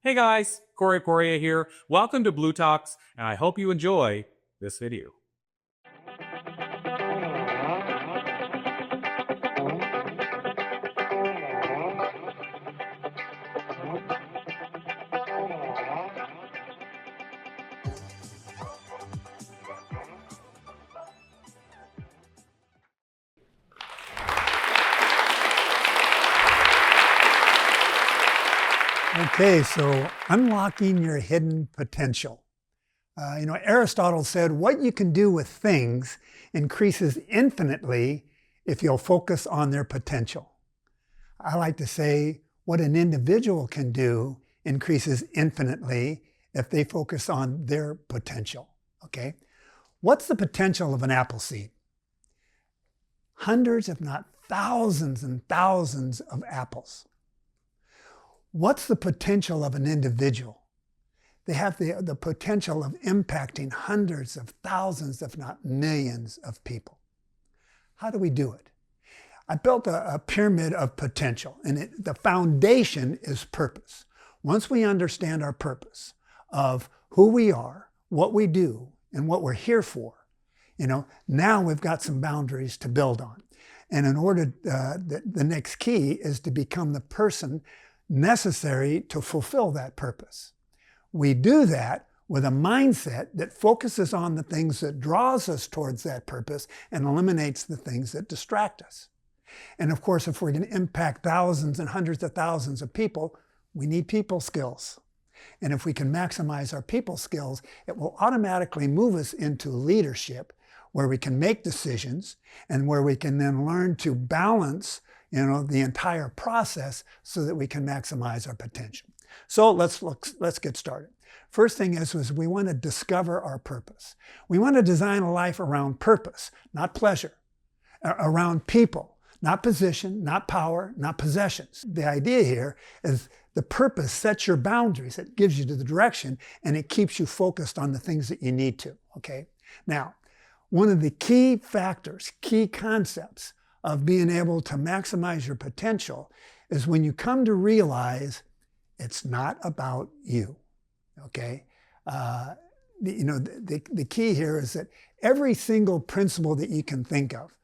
Hey guys, Corey here. Welcome to Blue Talks, and I hope you enjoy this video. Okay, so unlocking your hidden potential. Aristotle said what you can do with things increases infinitely if you'll focus on their potential. I like to say what an individual can do increases infinitely if they focus on their potential. Okay, what's the potential of an apple seed? Hundreds, if not thousands and thousands of apples. What's the potential of an individual? They have the potential of impacting hundreds of thousands, if not millions of people. How do we do it? I built a pyramid of potential, and the foundation is purpose. Once we understand our purpose of who we are, what we do, and what we're here for, now we've got some boundaries to build on. And in order, the next key is to become the person necessary to fulfill that purpose. We do that with a mindset that focuses on the things that draws us towards that purpose and eliminates the things that distract us. And of course, if we're going to impact thousands and hundreds of thousands of people, we need people skills. And if we can maximize our people skills, it will automatically move us into leadership where we can make decisions and where we can then learn to balance the entire process so that we can maximize our potential. So let's get started. First thing is we want to discover our purpose. We want to design a life around purpose, not pleasure, around people, not position, not power, not possessions. The idea here is the purpose sets your boundaries. It gives you the direction and it keeps you focused on the things that you need to, okay? Now, one of the key factors, key concepts of being able to maximize your potential is when you come to realize it's not about you, okay? The key here is that every single principle that you can think of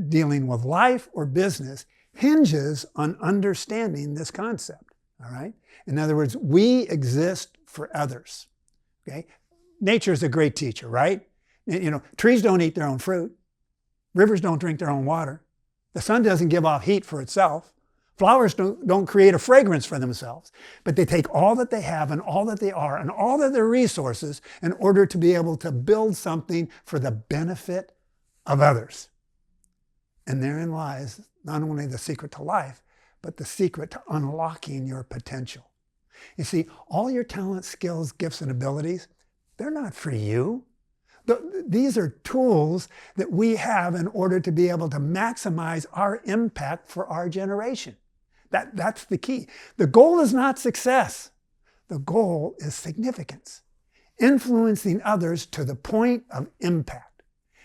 dealing with life or business hinges on understanding this concept, all right? In other words, we exist for others, okay? Nature's a great teacher, right? Trees don't eat their own fruit. Rivers don't drink their own water. The sun doesn't give off heat for itself. Flowers don't create a fragrance for themselves. But they take all that they have and all that they are and all of their resources in order to be able to build something for the benefit of others. And therein lies not only the secret to life, but the secret to unlocking your potential. You see, all your talents, skills, gifts, and abilities, they're not for you. These are tools that we have in order to be able to maximize our impact for our generation. That's the key. The goal is not success. The goal is significance, influencing others to the point of impact.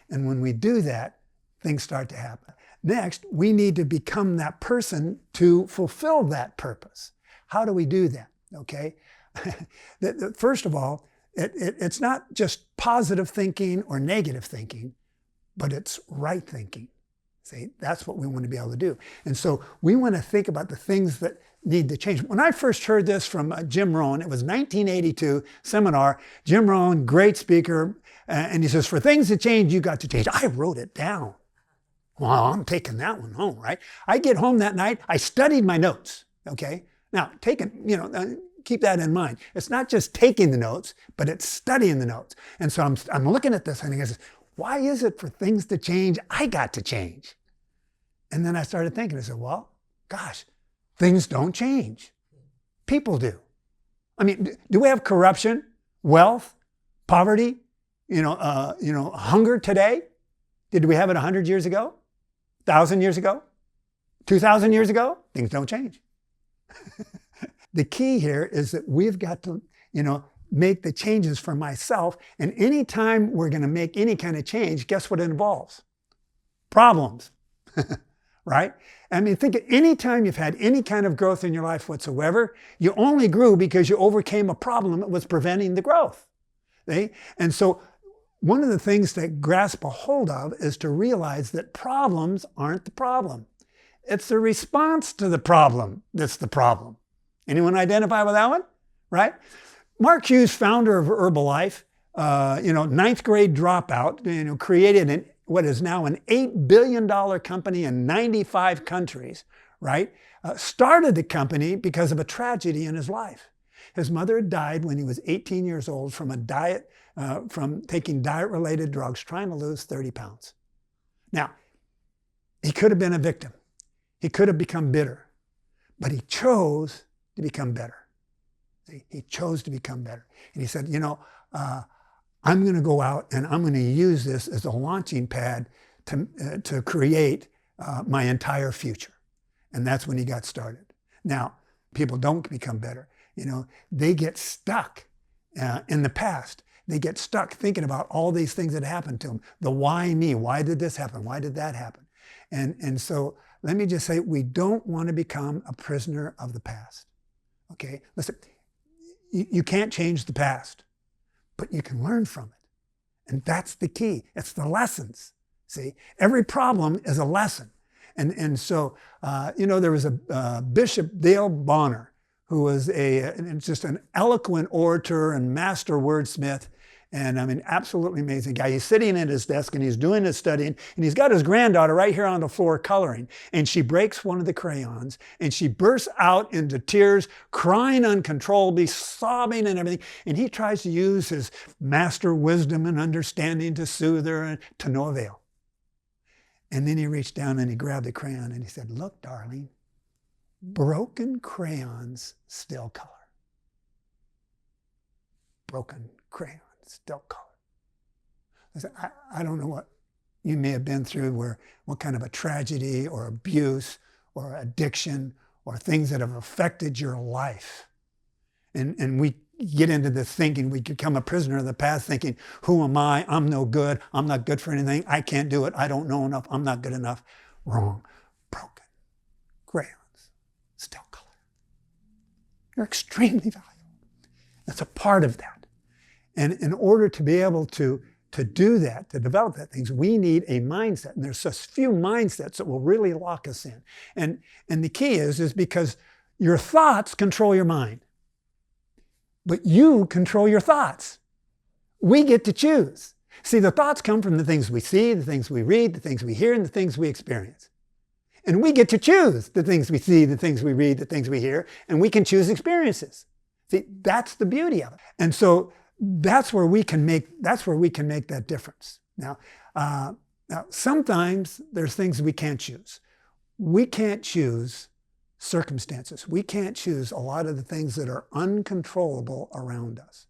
And when we do that, things start to happen. Next, we need to become that person to fulfill that purpose. How do we do that? Okay. First of all, it's not just positive thinking or negative thinking, but it's right thinking. See, that's what we want to be able to do. And so we want to think about the things that need to change. When I first heard this from Jim Rohn, it was 1982 seminar. Jim Rohn, great speaker, and he says, for things to change, you got to change. I wrote it down. Well, I'm taking that one home, right? I get home that night, I studied my notes, okay? Now, keep that in mind. It's not just taking the notes, but it's studying the notes. And so I'm looking at this and he says, why is it for things to change, I got to change? And then I started thinking, I said, well, gosh, things don't change. People do. I mean, do we have corruption, wealth, poverty, hunger today? Did we have it 100 years ago? 1,000 years ago? 2,000 years ago? Things don't change. The key here is that we've got to, make the changes for myself. And anytime we're going to make any kind of change, guess what it involves? Problems, right? I mean, think of any time you've had any kind of growth in your life whatsoever, you only grew because you overcame a problem that was preventing the growth. See? And so one of the things to grasp a hold of is to realize that problems aren't the problem. It's the response to the problem that's the problem. Anyone identify with that one? Right? Mark Hughes, founder of Herbalife, ninth grade dropout, created what is now an $8 billion company in 95 countries, right? Started the company because of a tragedy in his life. His mother had died when he was 18 years old from from taking diet-related drugs, trying to lose 30 pounds. Now, he could have been a victim. He could have become bitter, but he chose to become better. See? He chose to become better. And he said, I'm going to go out and I'm going to use this as a launching pad to create my entire future. And that's when he got started. Now, people don't become better. They get stuck in the past. They get stuck thinking about all these things that happened to them. The why me? Why did this happen? Why did that happen? And so let me just say, we don't want to become a prisoner of the past. Okay? Listen, you can't change the past, but you can learn from it. And that's the key. It's the lessons. See? Every problem is a lesson. And so, there was a Bishop Dale Bonner, who was just an eloquent orator and master wordsmith. And absolutely amazing guy. He's sitting at his desk and he's doing his studying, and he's got his granddaughter right here on the floor coloring. And she breaks one of the crayons and she bursts out into tears, crying uncontrollably, sobbing and everything. And he tries to use his master wisdom and understanding to soothe her, and to no avail. And then he reached down and he grabbed the crayon and he said, "Look, darling, broken crayons still color. Broken crayons still color." Listen, I don't know what you may have been through, what kind of a tragedy or abuse or addiction or things that have affected your life. And we get into this thinking, we become a prisoner of the past, thinking, who am I? I'm no good. I'm not good for anything. I can't do it. I don't know enough. I'm not good enough. Wrong. Broken crayons still color. You're extremely valuable. That's a part of that. And in order to be able to do that, to develop that things, we need a mindset. And there's just few mindsets that will really lock us in. And the key is because your thoughts control your mind. But you control your thoughts. We get to choose. See, the thoughts come from the things we see, the things we read, the things we hear, and the things we experience. And we get to choose the things we see, the things we read, the things we hear, and we can choose experiences. See, that's the beauty of it. And so that's where we can make that difference. Now, sometimes there's things we can't choose. We can't choose circumstances. We can't choose a lot of the things that are uncontrollable around us.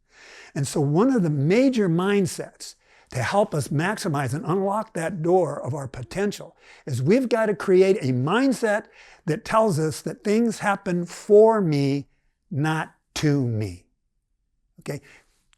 And so one of the major mindsets to help us maximize and unlock that door of our potential is we've got to create a mindset that tells us that things happen for me, not to me. Okay?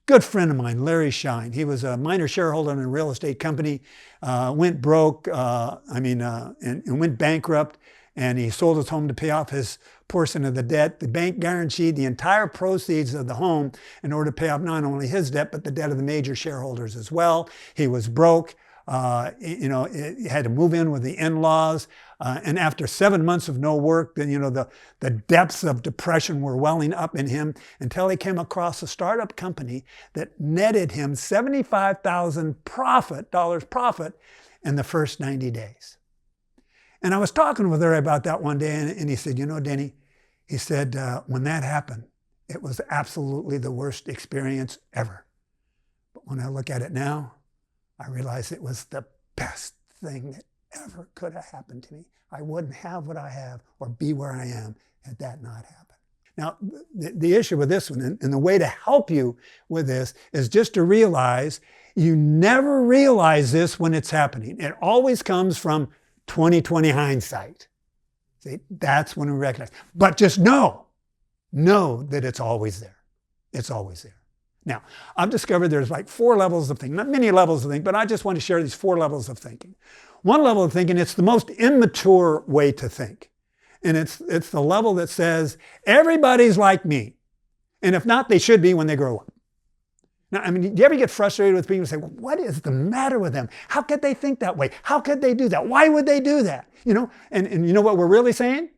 Good friend of mine, Larry Shine. He was a minor shareholder in a real estate company, went broke, and went bankrupt. And he sold his home to pay off his portion of the debt. The bank guaranteed the entire proceeds of the home in order to pay off not only his debt, but the debt of the major shareholders as well. He was broke. He had to move in with the in-laws. And after 7 months of no work, then, the depths of depression were welling up in him until he came across a startup company that netted him $75,000 profit in the first 90 days. And I was talking with Larry about that one day, and he said, Denny, he said, when that happened, it was absolutely the worst experience ever. But when I look at it now, I realize it was the best thing that ever could have happened to me. I wouldn't have what I have or be where I am had that not happened. Now, the issue with this one, and the way to help you with this, is just to realize you never realize this when it's happening. It always comes from 20/20 hindsight. See, that's when we recognize. But just know that it's always there. It's always there. Now, I've discovered there's like 4 levels of thinking, not many levels of thinking, but I just want to share these 4 levels of thinking. One level of thinking, it's the most immature way to think. And it's the level that says, everybody's like me. And if not, they should be when they grow up. Now, I mean, do you ever get frustrated with people and say, well, what is the matter with them? How could they think that way? How could they do that? Why would they do that? You know, and you know what we're really saying?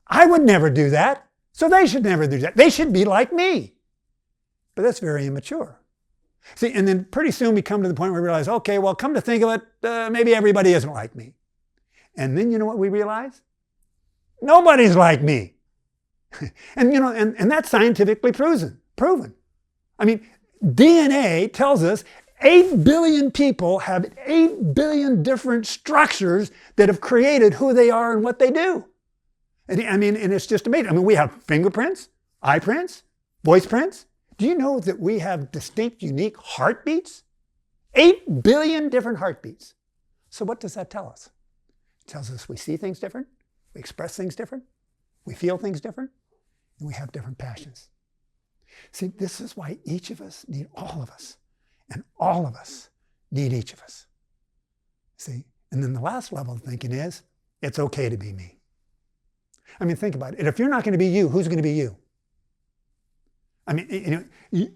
I would never do that, so they should never do that. They should be like me. But that's very immature. See, and then pretty soon we come to the point where we realize, okay, well, come to think of it, maybe everybody isn't like me. And then you know what we realize? Nobody's like me. And you know, and that's scientifically proven. I mean, DNA tells us 8 billion people have 8 billion different structures that have created who they are and what they do. And I mean, and it's just amazing. I mean, we have fingerprints, eye prints, voice prints. Do you know that we have distinct, unique heartbeats? 8 billion different heartbeats. So what does that tell us? It tells us we see things different, we express things different, we feel things different, and we have different passions. See, this is why each of us need all of us, and all of us need each of us. See, and then the last level of thinking is, it's okay to be me. I mean, think about it. If you're not going to be you, who's going to be you? I mean, you know,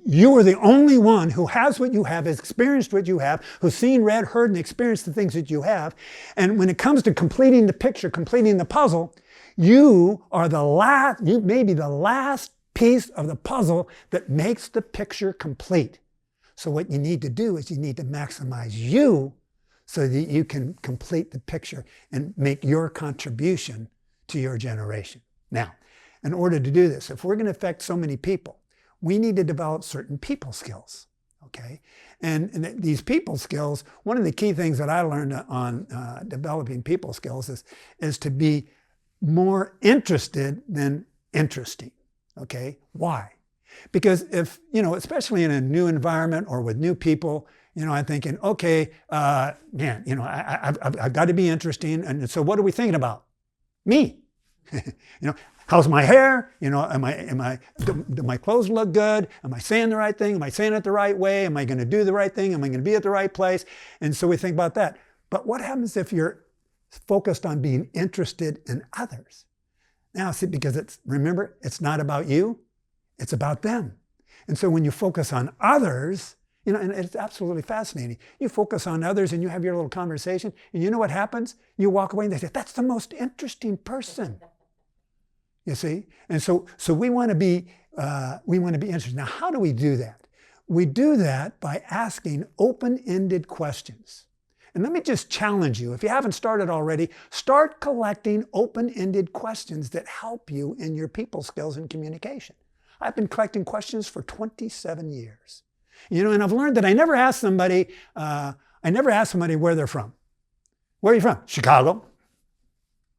you are the only one who has what you have, has experienced what you have, who's seen, read, heard, and experienced the things that you have. And when it comes to completing the picture, completing the puzzle, you are the last, you may be the last piece of the puzzle that makes the picture complete. So what you need to do is you need to maximize you so that you can complete the picture and make your contribution to your generation. Now, in order to do this, if we're going to affect so many people, we need to develop certain people skills, okay? And these people skills, one of the key things that I learned on developing people skills is to be more interested than interesting, okay? Why? Because if, you know, especially in a new environment or with new people, you know, I'm thinking, okay, man, you know, I've got to be interesting. And so what are we thinking about? Me. You know, how's my hair? You know, do my clothes look good? Am I saying the right thing? Am I saying it the right way? Am I going to do the right thing? Am I going to be at the right place? And so we think about that. But what happens if you're focused on being interested in others? Now, see, because remember, it's not about you, it's about them. And so when you focus on others, you know, and it's absolutely fascinating. You focus on others and you have your little conversation, and you know what happens? You walk away and they say, that's the most interesting person. You see? And so we want to be interested. Now, how do we do that? We do that by asking open-ended questions. And let me just challenge you. If you haven't started already, start collecting open-ended questions that help you in your people skills and communication. I've been collecting questions for 27 years. You know, and I've learned that I never ask somebody where they're from. Where are you from? Chicago.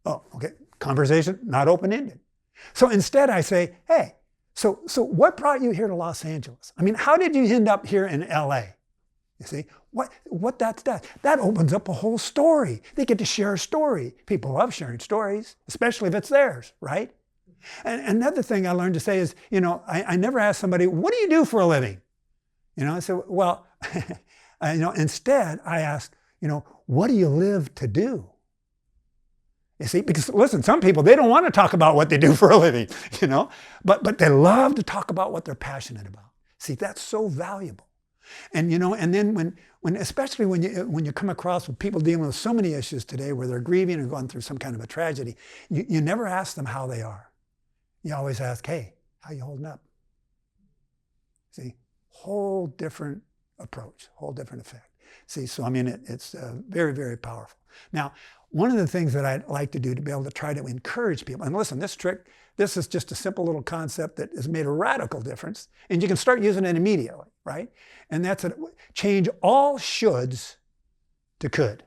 Oh, okay. Conversation, not open-ended. So instead I say, hey, so what brought you here to Los Angeles? I mean, how did you end up here in LA? You see, what that does, that opens up a whole story. They get to share a story. People love sharing stories, especially if it's theirs, right? And another thing I learned to say is, you know, I never ask somebody, what do you do for a living? You know, I said, well, you know, instead I ask, you know, what do you live to do? You see, because listen, some people, they don't want to talk about what they do for a living, you know, but they love to talk about what they're passionate about. See, that's so valuable. And, you know, and then when especially when you come across with people dealing with so many issues today where they're grieving and going through some kind of a tragedy, you never ask them how they are. You always ask, hey, how you holding up? See, whole different approach, whole different effect. See, so I mean, it's very, very powerful. Now, one of the things that I'd like to do to be able to try to encourage people, and listen, this is just a simple little concept that has made a radical difference, and you can start using it immediately, right? And that's change all shoulds to could.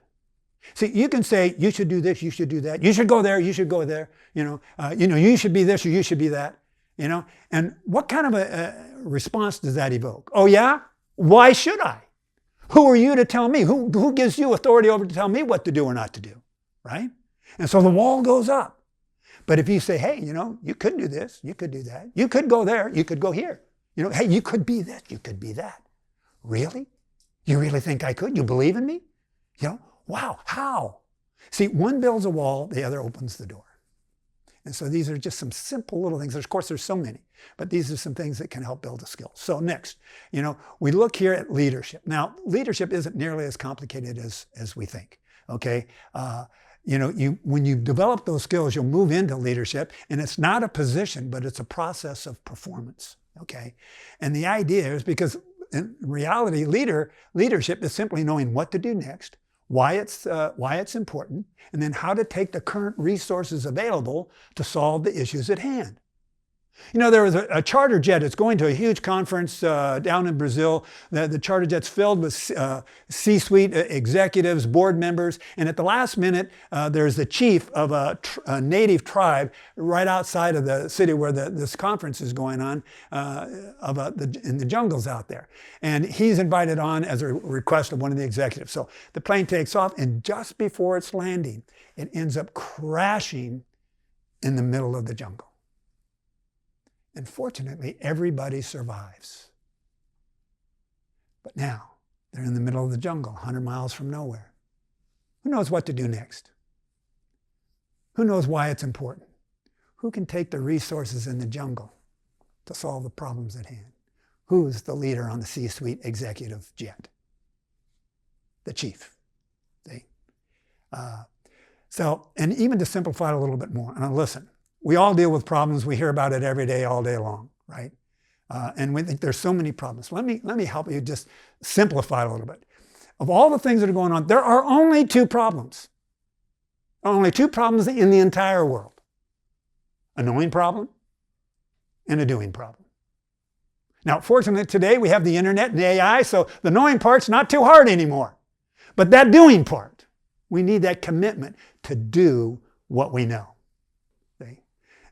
See, you can say, you should do this, you should do that, you should go there, you should go there, you know, you should be this or you should be that, you know, and what kind of a response does that evoke? Oh yeah? Why should I? Who are you to tell me? Who gives you authority over to tell me what to do or not to do, right? And so the wall goes up. But if you say, hey, you know, you could do this, you could do that, you could go there, you could go here, You know, hey, you could be this, you could be that. Really? You really think I could? You believe in me? You know, wow, how? See, one builds a wall, the other opens the door. And so these are just some simple little things. Of course, there's so many, but these are some things that can help build a skill. So next, you know, we look here at leadership. Now, leadership isn't nearly as complicated as we think, okay? You know, when you develop those skills, you'll move into leadership, and it's not a position, but it's a process of performance, okay? And the idea is because in reality, leadership is simply knowing what to do next, why it's important, and then how to take the current resources available to solve the issues at hand. You know, there was a charter jet that's going to a huge conference down in Brazil. The charter jet's filled with C-suite executives, board members, and at the last minute, there's the chief of a native tribe right outside of the city where this conference is going on, in the jungles out there. And he's invited on as a request of one of the executives. So the plane takes off, and just before it's landing, it ends up crashing in the middle of the jungle. And fortunately, everybody survives. But now, they're in the middle of the jungle, 100 miles from nowhere. Who knows what to do next? Who knows why it's important? Who can take the resources in the jungle to solve the problems at hand? Who's the leader on the C-suite executive jet? The chief. See? And even to simplify it a little bit more, and listen, we all deal with problems. We hear about it every day, all day long, right? And we think there's so many problems. Let me help you just simplify it a little bit. Of all the things that are going on, there are only two problems. Only two problems in the entire world. A knowing problem and a doing problem. Now, fortunately, today we have the internet and the AI, so the knowing part's not too hard anymore. But that doing part, we need that commitment to do what we know.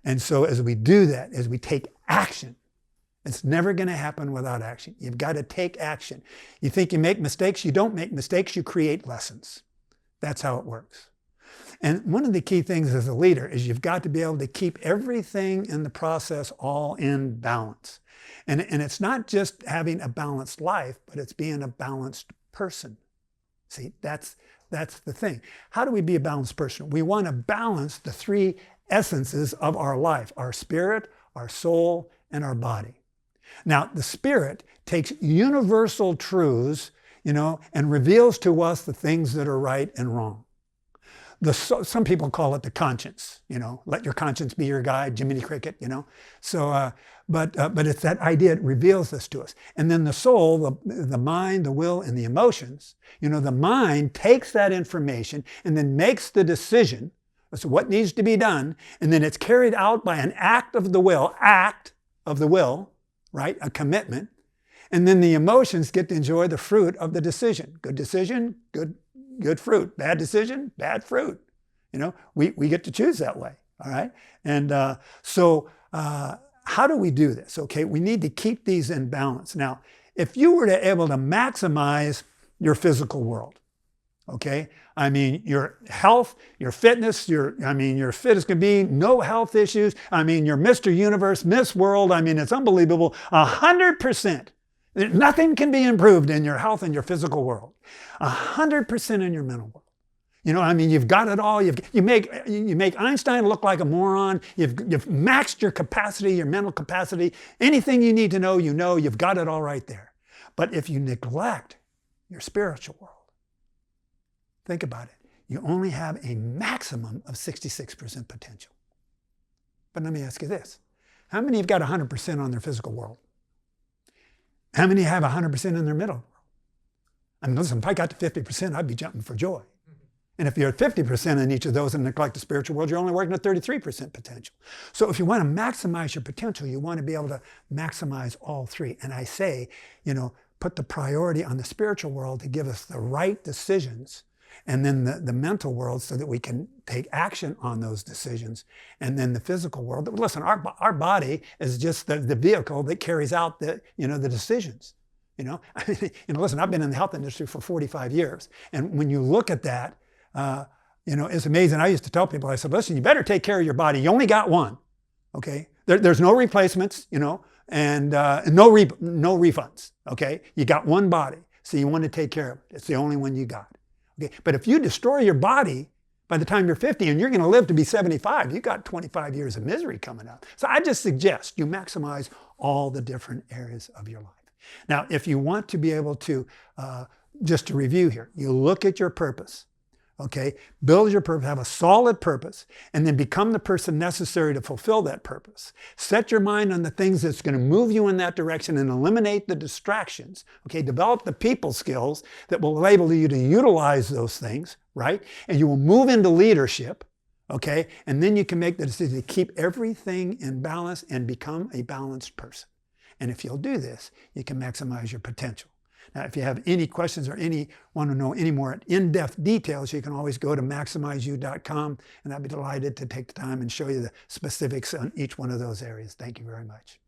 And so as we do that, as we take action, it's never going to happen without action. You've got to take action. You think you make mistakes, you don't make mistakes, you create lessons. That's how it works. And one of the key things as a leader is you've got to be able to keep everything in the process all in balance. And it's not just having a balanced life, but it's being a balanced person. See, that's the thing. How do we be a balanced person? We want to balance the three essences of our life: our spirit, our soul, and our body. Now, the spirit takes universal truths, and reveals to us the things that are right and wrong. Some people call it the conscience, let your conscience be your guide, Jiminy Cricket, but it's that idea, it reveals this to us. And then the soul, the mind, the will, and the emotions, the mind takes that information and then makes the decision as to what needs to be done, and then it's carried out by an act of the will, right? A commitment. And then the emotions get to enjoy the fruit of the decision. Good decision, good fruit. Bad decision, bad fruit. We get to choose that way, all right? And how do we do this? Okay, we need to keep these in balance. Now, if you were to able to maximize your physical world, okay, I mean, your health, your fitness, you're fit as can be, no health issues. I mean, you're Mr. Universe, Miss World. I mean, it's unbelievable. 100%. Nothing can be improved in your health and your physical world. 100% in your mental world. You've got it all. You make Einstein look like a moron. You've maxed your capacity, your mental capacity. Anything you need to know, you've got it all right there. But if you neglect your spiritual world, think about it. You only have a maximum of 66% potential. But let me ask you this. How many have got 100% on their physical world? How many have 100% in their middle world? Listen, if I got to 50%, I'd be jumping for joy. And if you're at 50% in each of those and neglect the spiritual world, you're only working at 33% potential. So if you want to maximize your potential, you want to be able to maximize all three. And I say, put the priority on the spiritual world to give us the right decisions, and then the mental world so that we can take action on those decisions, and then the physical world. Listen, our body is just the vehicle that carries out the decisions. Listen, I've been in the health industry for 45 years, and when you look at that, it's amazing. I used to tell people, I said, listen, you better take care of your body. You only got one, okay? There's no replacements, and no refunds. Okay, you got one body, so you want to take care of it. It's the only one you got. Okay, but if you destroy your body by the time you're 50 and you're going to live to be 75, you got 25 years of misery coming up. So I just suggest you maximize all the different areas of your life. Now, if you want to be able to, just to review here, you look at your purpose. Okay, build your purpose, have a solid purpose, and then become the person necessary to fulfill that purpose. Set your mind on the things that's going to move you in that direction and eliminate the distractions. Okay, develop the people skills that will enable you to utilize those things, right? And you will move into leadership, okay? And then you can make the decision to keep everything in balance and become a balanced person. And if you'll do this, you can maximize your potential. Now, if you have any questions or want to know any more in-depth details, you can always go to MaximizeYou.com, and I'd be delighted to take the time and show you the specifics on each one of those areas. Thank you very much.